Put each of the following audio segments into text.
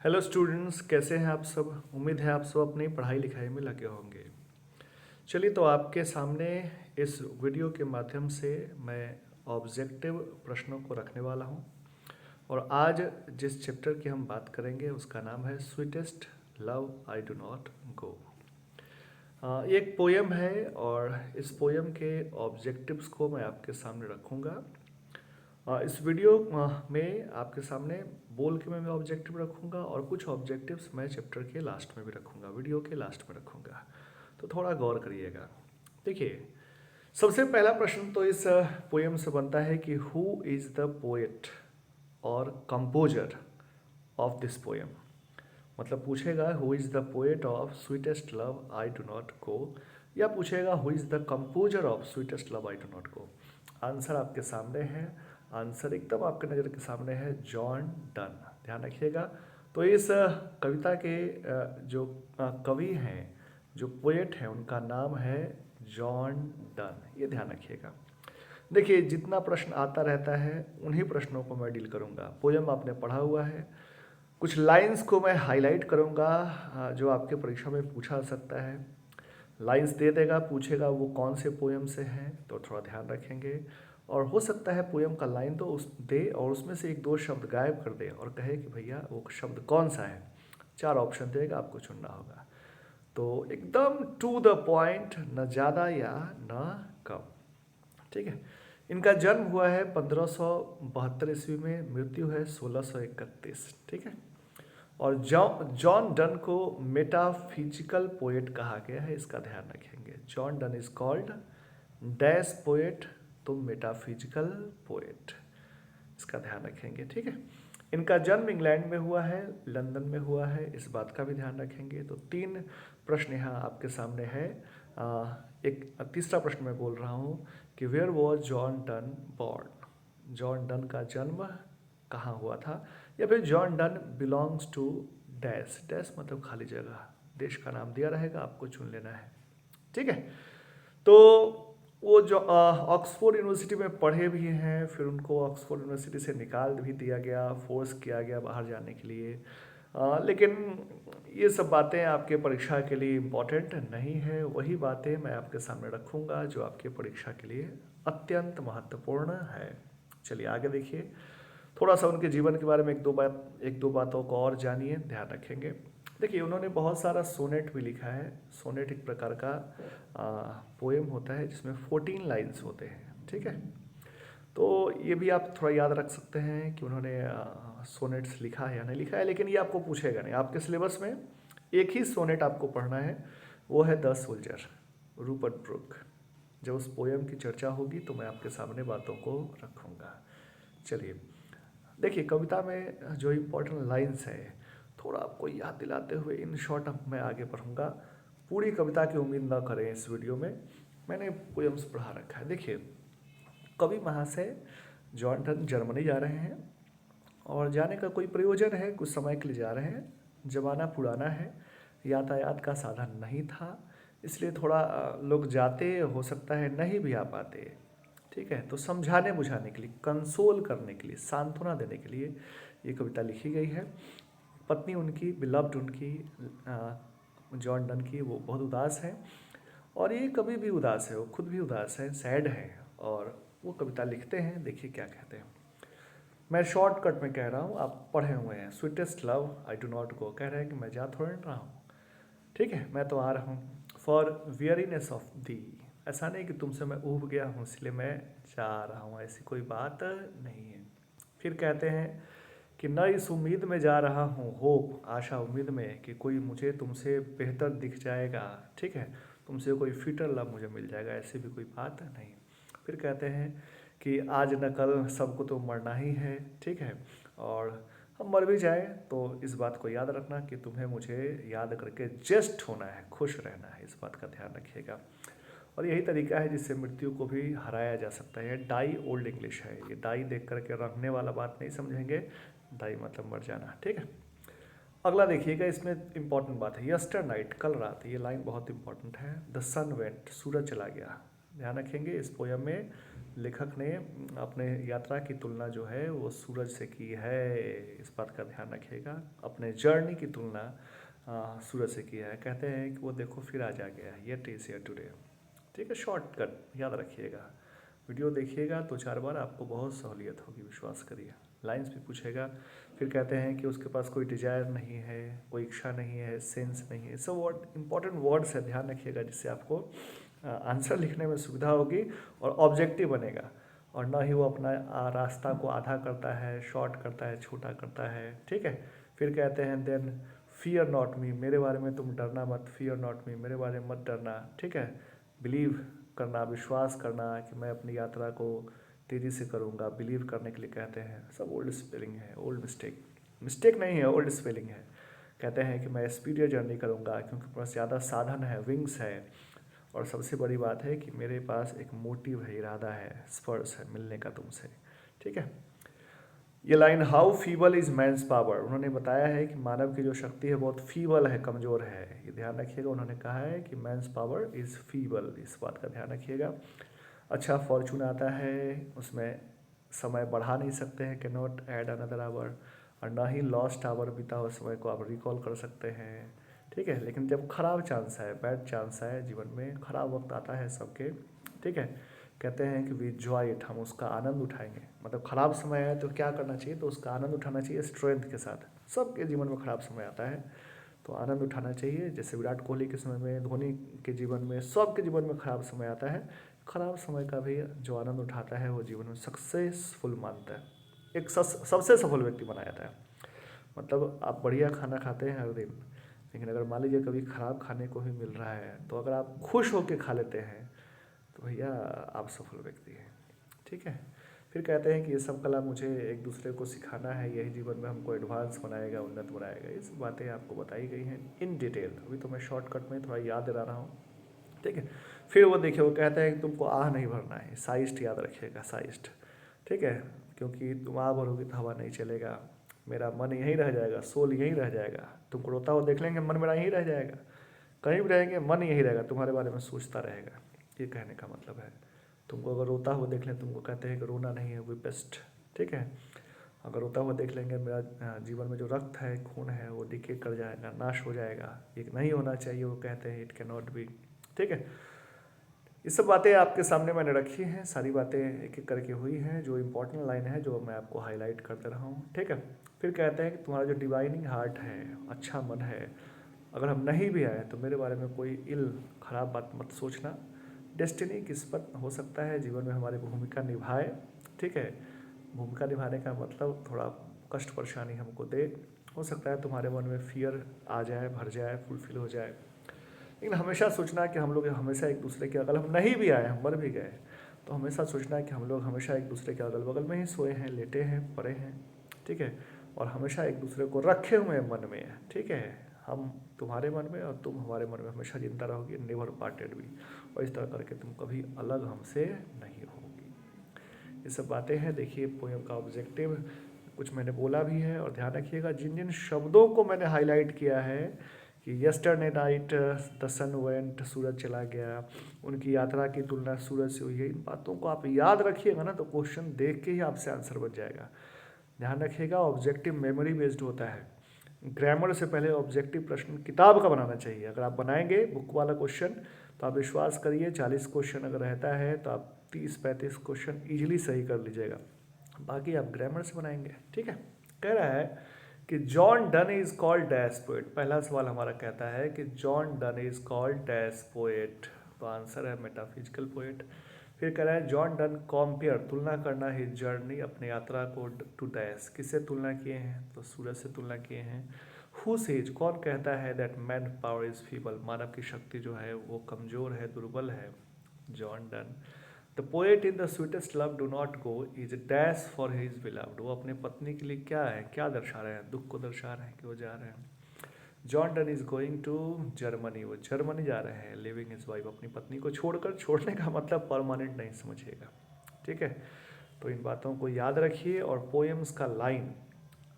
Hello students, कैसे हैं आप सब। उम्मीद है आप सब अपनी पढ़ाई लिखाई में लगे होंगे। चलिए, तो आपके सामने इस वीडियो के माध्यम से मैं ऑब्जेक्टिव प्रश्नों को रखने वाला हूं। और आज जिस चैप्टर की हम बात करेंगे उसका नाम है sweetest love I do not गो। ये एक पोयम है और इस पोयम के ऑब्जेक्टिव्स को मैं आपके सामने रखूँगा। इस वीडियो में आपके सामने बोल के मैं ऑब्जेक्टिव रखूंगा और कुछ ऑब्जेक्टिव्स मैं चैप्टर के लास्ट में भी रखूंगा, वीडियो के लास्ट में रखूंगा। तो थोड़ा गौर करिएगा। देखिए, सबसे पहला प्रश्न तो इस पोयम से बनता है कि हु इज़ द पोएट और कंपोजर ऑफ दिस पोयम। मतलब पूछेगा who is the poet of sweetest love I do not गो, या पूछेगा who is the composer of sweetest love I do not go. Answer आपके सामने है, आंसर एकदम आपके नज़र के सामने है, जॉन डन। ध्यान रखिएगा। तो इस कविता के जो कवि हैं, जो पोएट हैं, उनका नाम है जॉन डन। ये ध्यान रखिएगा। देखिए, जितना प्रश्न आता रहता है उन्हीं प्रश्नों को मैं डील करूँगा। पोयम आपने पढ़ा हुआ है, कुछ लाइंस को मैं हाईलाइट करूँगा जो आपके परीक्षा में पूछा सकता है। लाइंस दे देगा, पूछेगा वो कौन से पोयम से हैं, तो थोड़ा ध्यान रखेंगे। और हो सकता है पोयम का लाइन तो उस दे और उसमें से एक दो शब्द गायब कर दे और कहे कि भैया वो शब्द कौन सा है। 4 ऑप्शन देगा, आपको चुनना होगा। तो एकदम टू द पॉइंट, न ज़्यादा या न कम। ठीक है। इनका जन्म हुआ है 1572 ईस्वी में, मृत्यु है 1631। ठीक है। और जॉन डन को मेटाफिजिकल पोएट कहा गया है, इसका ध्यान रखेंगे। John Donne is called dash poet, तो मेटाफिजिकल पोएट, इसका ध्यान रखेंगे। ठीक है। इनका जन्म इंग्लैंड में हुआ है, लंदन में हुआ है, इस बात का भी ध्यान रखेंगे। तो 3 प्रश्न यहाँ आपके सामने है। एक तीसरा प्रश्न मैं बोल रहा हूँ कि where was John Donne born. John Donne का जन्म कहाँ हुआ था, या फिर John Donne belongs to dash. Dash मतलब खाली जगह, देश का नाम दिया रहेगा, आपको चुन लेना है। ठीक है। तो वो जो ऑक्सफोर्ड यूनिवर्सिटी में पढ़े भी हैं, फिर उनको ऑक्सफोर्ड यूनिवर्सिटी से निकाल भी दिया गया, फोर्स किया गया बाहर जाने के लिए। लेकिन ये सब बातें आपके परीक्षा के लिए इम्पोर्टेंट नहीं है। वही बातें मैं आपके सामने रखूँगा जो आपके परीक्षा के लिए अत्यंत महत्वपूर्ण है। चलिए आगे देखिए, थोड़ा सा उनके जीवन के बारे में एक दो बातों को और जानिए, ध्यान रखेंगे। देखिए, उन्होंने बहुत सारा सोनेट भी लिखा है। सोनेट एक प्रकार का पोएम होता है जिसमें 14 लाइन्स होते हैं। ठीक है। तो ये भी आप थोड़ा याद रख सकते हैं कि उन्होंने सोनेट्स लिखा है या नहीं लिखा है, लेकिन ये आपको पूछेगा नहीं। आपके सिलेबस में एक ही सोनेट आपको पढ़ना है, वो है द सोल्जर, रूपर्ट ब्रुक। जब उस पोएम की चर्चा होगी तो मैं आपके सामने बातों को रखूँगा। चलिए देखिए, कविता में जो इम्पोर्टेंट लाइन्स है थोड़ा आपको याद दिलाते हुए इन शॉर्ट अब मैं आगे बढ़ूँगा। पूरी कविता की उम्मीद ना करें इस वीडियो में, मैंने पोएम्स पढ़ा रखा है। देखिए, कवि महाशय जॉन डन जर्मनी जा रहे हैं और जाने का कोई प्रयोजन है, कुछ समय के लिए जा रहे हैं। ज़माना पुराना है, यातायात का साधन नहीं था, इसलिए थोड़ा लोग जाते, हो सकता है नहीं भी आ पाते। ठीक है। तो समझाने बुझाने के लिए, कंसोल करने के लिए, सांत्वना देने के लिए ये कविता लिखी गई है। पत्नी उनकी, बिलव्ड उनकी, जॉन डन की, वो बहुत उदास है और ये कभी भी उदास है, वो खुद भी उदास है, सैड है, और वो कविता लिखते हैं। देखिए क्या कहते हैं। मैं शॉर्टकट में कह रहा हूँ, आप पढ़े हुए हैं। Sweetest love I do not गो, कह रहे हैं कि मैं जा थोड़ा रहा हूँ। ठीक है, मैं तो आ रहा हूँ। फॉर वियरीनेस ऑफ दी, ऐसा नहीं कि तुमसे मैं ऊब गया हूँ इसलिए मैं जा रहा हूँ, ऐसी कोई बात नहीं है। फिर कहते हैं कि न इस उम्मीद में जा रहा हूँ, होप, आशा, उम्मीद में कि कोई मुझे तुमसे बेहतर दिख जाएगा। ठीक है, तुमसे कोई फिटर लव मुझे मिल जाएगा, ऐसी भी कोई बात नहीं। फिर कहते हैं कि आज न कल सबको तो मरना ही है। ठीक है, और हम मर भी जाए तो इस बात को याद रखना कि तुम्हें मुझे याद करके जस्ट होना है, खुश रहना है, इस बात का ध्यान रखिएगा। और यही तरीका है जिससे मृत्यु को भी हराया जा सकता है। डाई ओल्ड इंग्लिश है, ये डाई देख करके रखने वाला बात नहीं समझेंगे, डाई मतलब मर जाना। ठीक है। अगला देखिएगा, इसमें इंपॉर्टेंट बात है, यस्टर नाइट, कल रात, ये लाइन बहुत इंपॉर्टेंट है। द सन वेंट, सूरज चला गया। ध्यान रखेंगे, इस पोयम में लेखक ने अपने यात्रा की तुलना जो है वो सूरज से की है, इस बात का ध्यान रखिएगा। अपने जर्नी की तुलना सूरज से की है। कहते हैं कि वो देखो फिर आ जा गया, येट इज हियर टुडे। ठीक है, शॉर्टकट याद रखिएगा। वीडियो देखिएगा 2-4 बार, आपको बहुत सहूलियत होगी, विश्वास करिए। लाइंस भी पूछेगा। फिर कहते हैं कि उसके पास कोई डिजायर नहीं है, कोई इच्छा नहीं है, सेंस नहीं है। सब वर्ड इंपॉर्टेंट वर्ड्स है, ध्यान रखिएगा, जिससे आपको आंसर लिखने में सुविधा होगी और ऑब्जेक्टिव बनेगा। और ना ही वो अपना रास्ता को आधा करता है, शॉर्ट करता है, छोटा करता है। ठीक है। फिर कहते हैं देन फियर नॉट मी, मेरे बारे में तुम डरना मत। फियर नॉट मी, मेरे बारे में मत डरना। ठीक है। बिलीव करना, विश्वास करना कि मैं अपनी यात्रा को तेज़ी से करूँगा। बिलीव करने के लिए कहते हैं। सब ओल्ड स्पेलिंग है, ओल्ड मिस्टेक, मिस्टेक नहीं है, ओल्ड स्पेलिंग है। कहते हैं कि मैं स्पीडियर जर्नी करूँगा क्योंकि पास ज़्यादा साधन है, विंग्स है। और सबसे बड़ी बात है कि मेरे पास एक मोटिव है, इरादा है, स्पर्श है मिलने का तुमसे। ठीक है। ये line how feeble is man's power, उन्होंने बताया है कि मानव की जो शक्ति है बहुत फीबल है, कमज़ोर है। ये ध्यान रखिएगा। उन्होंने कहा है कि मैंस पावर इज़ फीबल, इस बात का ध्यान रखिएगा। अच्छा फॉर्चून आता है, उसमें समय बढ़ा नहीं सकते हैं, can not add another our. और ना ही लॉस्ट आवर, बीता हुआ समय को आप रिकॉल कर सकते हैं। ठीक है। लेकिन जब खराब चांस है, बैड चांस है, जीवन में खराब वक्त आता है सबके। ठीक है। कहते हैं कि वी जॉय इट, हम उसका आनंद उठाएंगे। मतलब खराब समय है तो क्या करना चाहिए, तो उसका आनंद उठाना चाहिए स्ट्रेंथ के साथ। सबके जीवन में खराब समय आता है तो आनंद उठाना चाहिए। जैसे विराट कोहली के समय में, धोनी के जीवन में, सबके जीवन में खराब समय आता है। खराब समय का भी जो आनंद उठाता है वो जीवन में सक्सेसफुल मानता है, एक सबसे सफल व्यक्ति बनाया जाता है। मतलब आप बढ़िया खाना खाते हैं हर दिन, लेकिन अगर मान लीजिए कभी ख़राब खाने को ही मिल रहा है तो अगर आप खुश होकर खा लेते हैं तो भैया आप सफल व्यक्ति हैं। ठीक है। फिर कहते हैं कि ये सब कला मुझे एक दूसरे को सिखाना है, यही जीवन में हमको एडवांस बनाएगा, उन्नत बनाएगा। ये सब बातें आपको बताई गई हैं इन डिटेल। अभी तो मैं शॉर्टकट में थोड़ा याद दिला रहा हूँ। ठीक है। फिर वो देखिए, वो कहते हैं कि तुमको आह नहीं भरना है, साइस्ट याद रखिएगा, साइस्ट। ठीक है। क्योंकि तुम आह भरोगे तो हवा नहीं चलेगा, मेरा मन यहीं रह जाएगा, सोल यहीं रह जाएगा। तुमको रोता हुआ देख लेंगे, मन मेरा यहीं रह जाएगा, कहीं भी रहेंगे मन यहीं रहेगा, तुम्हारे बारे में सोचता रहेगा। ये कहने का मतलब है। तुमको अगर रोता हुआ देख लें, तुमको कहते हैं कि रोना नहीं है, वी बेस्ट। ठीक है। अगर रोता हुआ देख लेंगे, मेरा जीवन में जो रक्त है, खून है, वो डिके कर जाएगा, नाश हो जाएगा, ये नहीं होना चाहिए, वो कहते हैं इट कैन नॉट बी। ठीक है। ये सब बातें आपके सामने मैंने रखी हैं, सारी बातें एक एक करके हुई हैं, जो इम्पोर्टेंट लाइन है जो मैं आपको हाईलाइट करते रहा हूँ। ठीक है। फिर कहते हैं कि तुम्हारा जो डिवाइनिंग हार्ट है, अच्छा मन है, अगर हम नहीं भी आए तो मेरे बारे में कोई इल खराब बात मत सोचना। डेस्टिनी किस्मत हो सकता है जीवन में हमारी भूमिका निभाए। ठीक है। भूमिका निभाने का मतलब थोड़ा कष्ट परेशानी हमको दे। हो सकता है तुम्हारे मन में फियर आ जाए, भर जाए, फुलफिल हो जाए। लेकिन हमेशा सोचना कि हम लोग हमेशा एक दूसरे के, अगर हम नहीं भी आए, हम मर भी गए, तो हमेशा सोचना है कि हम लोग हमेशा एक दूसरे के अगल बगल में ही सोए हैं, लेटे हैं, पड़े हैं। ठीक है। और हमेशा एक दूसरे को रखे हुए मन में। ठीक है। हम तुम्हारे मन में और तुम हमारे मन में हमेशा जिंदा रहोगी, नेवर पार्टेड भी। और इस तरह करके तुम कभी अलग हमसे नहीं होगी। ये सब बातें हैं। देखिए पोएम का ऑब्जेक्टिव कुछ मैंने बोला भी है, और ध्यान रखिएगा जिन जिन शब्दों को मैंने हाईलाइट किया है कि yesterday night the sun went, सूरज चला गया, उनकी यात्रा की तुलना सूरज से हुई है, इन बातों को आप याद रखिएगा ना, तो क्वेश्चन देख के ही आपसे आंसर बन जाएगा। ध्यान रखिएगा ऑब्जेक्टिव मेमोरी बेस्ड होता है। ग्रामर से पहले ऑब्जेक्टिव प्रश्न किताब का बनाना चाहिए। अगर आप बनाएंगे बुक वाला क्वेश्चन तो आप विश्वास करिए 40 क्वेश्चन अगर रहता है तो आप 30-35 क्वेश्चन ईजिली सही कर लीजिएगा। बाकी आप ग्रामर से बनाएंगे। ठीक है। कह रहा है कि John Donne is called dash poet. पहला सवाल हमारा कहता है कि John Donne is called dash poet, तो आंसर है मेटाफिजिकल पोएट। फिर कह रहा है जॉन डन कॉम्पेयर, तुलना करना है जर्नी, अपने यात्रा को, टू डैश, किससे तुलना किए हैं, तो सूरज से तुलना किए हैं। हु सेज, कौन कहता है that man power is feeble, मानव की शक्ति जो है वो कमज़ोर है, दुर्बल है, John Donne. The poet in the sweetest love do not go is dash for his beloved, वो अपने पत्नी के लिए क्या है, क्या दर्शा रहे हैं, दुख को दर्शा रहे हैं कि वो जा रहे हैं। John Donne is going to Germany, वो जर्मनी जा रहे हैं, लिविंग हिज वाइफ, अपनी पत्नी को छोड़कर, छोड़ने का मतलब परमानेंट नहीं समझिएगा। ठीक है। तो इन बातों को याद रखिए। और पोएम्स का लाइन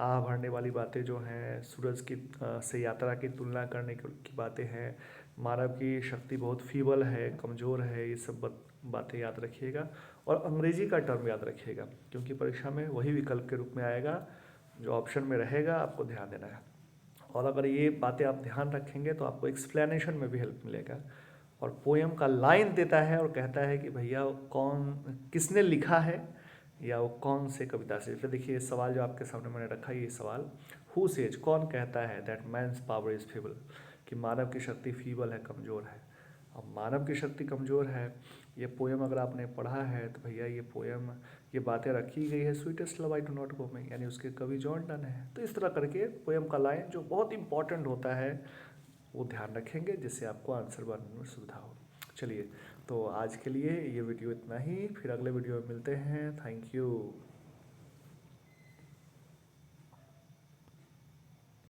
आह भरने वाली बातें जो हैं, सूरज की से यात्रा की तुलना करने की बातें हैं, मानव की शक्ति बहुत फीबल है, कमज़ोर है, ये सब बातें याद रखिएगा। और अंग्रेजी का टर्म याद रखिएगा, क्योंकि परीक्षा में वही विकल्प के रूप में आएगा जो ऑप्शन में रहेगा, आपको ध्यान देना है। और अगर ये बातें आप ध्यान रखेंगे तो आपको एक्सप्लेनेशन में भी हेल्प मिलेगा। और पोएम का लाइन देता है और कहता है कि भैया कौन, किसने लिखा है, या वो कौन से कविता से। फिर देखिए सवाल जो आपके सामने मैंने रखा है, ये सवाल हु सेज, कौन कहता है that man's power is feeble, कि मानव की शक्ति फीबल है, कमज़ोर है। अब मानव की शक्ति कमज़ोर है, ये पोएम अगर आपने पढ़ा है तो भैया ये पोएम, ये बातें रखी गई है sweetest love I do not गो में, यानी उसके कवि जॉन डन है। तो इस तरह करके पोएम का लाइन जो बहुत इंपॉर्टेंट होता है वो ध्यान रखेंगे, जिससे आपको आंसर बनाने में सुविधा हो। चलिए, तो आज के लिए ये वीडियो इतना ही, फिर अगले वीडियो में मिलते हैं। Thank you.